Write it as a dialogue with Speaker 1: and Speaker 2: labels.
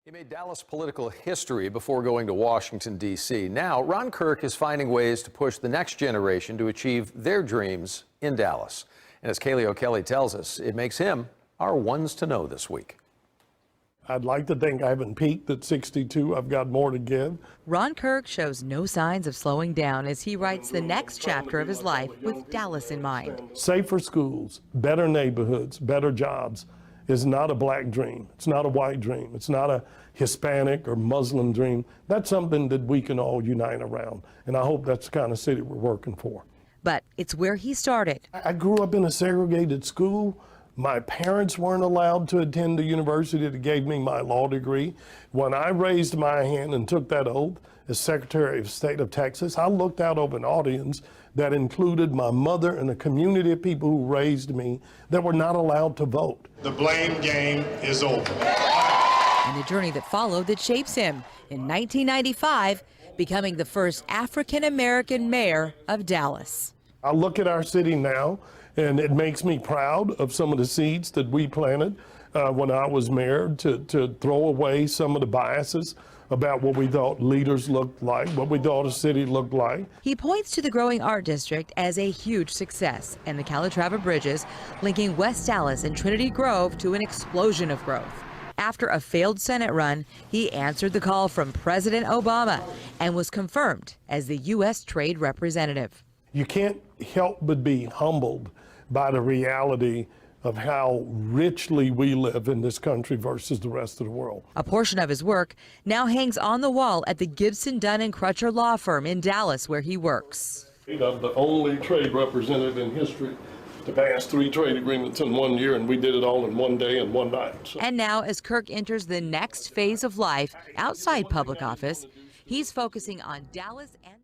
Speaker 1: He made Dallas political history before going to Washington, D.C. Now, Ron Kirk is finding ways to push the next generation to achieve their dreams in Dallas. And as Kaylee O'Kelly tells us, it makes him our ones to know this week.
Speaker 2: I'd like to think I haven't peaked at 62. I've got more to give.
Speaker 3: Ron Kirk shows no signs of slowing down as he writes the next chapter of his life with Dallas in mind.
Speaker 2: Safer schools, better neighborhoods, better jobs is not a black dream. It's not a white dream. It's not a Hispanic or Muslim dream. That's something that we can all unite around. And I hope that's the kind of city we're working for.
Speaker 3: But it's where he started.
Speaker 2: I grew up in a segregated school. My parents weren't allowed to attend the university that gave me my law degree. When I raised my hand and took that oath as Secretary of State of Texas, I looked out over an audience that included my mother and a community of people who raised me that were not allowed to vote.
Speaker 4: The blame game is over.
Speaker 3: And the journey that followed that shapes him in 1995, becoming the first African-American mayor of Dallas.
Speaker 2: I look at our city now, and it makes me proud of some of the seeds that we planted when I was mayor to throw away some of the biases about what we thought leaders looked like, what we thought a city looked like.
Speaker 3: He points to the growing art district as a huge success and the Calatrava bridges linking West Dallas and Trinity Grove to an explosion of growth. After a failed Senate run, he answered the call from President Obama and was confirmed as the U.S. Trade Representative.
Speaker 2: You can't help but be humbled by the reality of how richly we live in this country versus the rest of the world.
Speaker 3: A portion of his work now hangs on the wall at the Gibson, Dunn & Crutcher law firm in Dallas, where he works.
Speaker 2: I'm the only trade representative in history to pass 3 trade agreements in 1 year, and we did it all in 1 day and 1 night. So.
Speaker 3: And now, as Kirk enters the next phase of life outside public office, he's focusing on Dallas and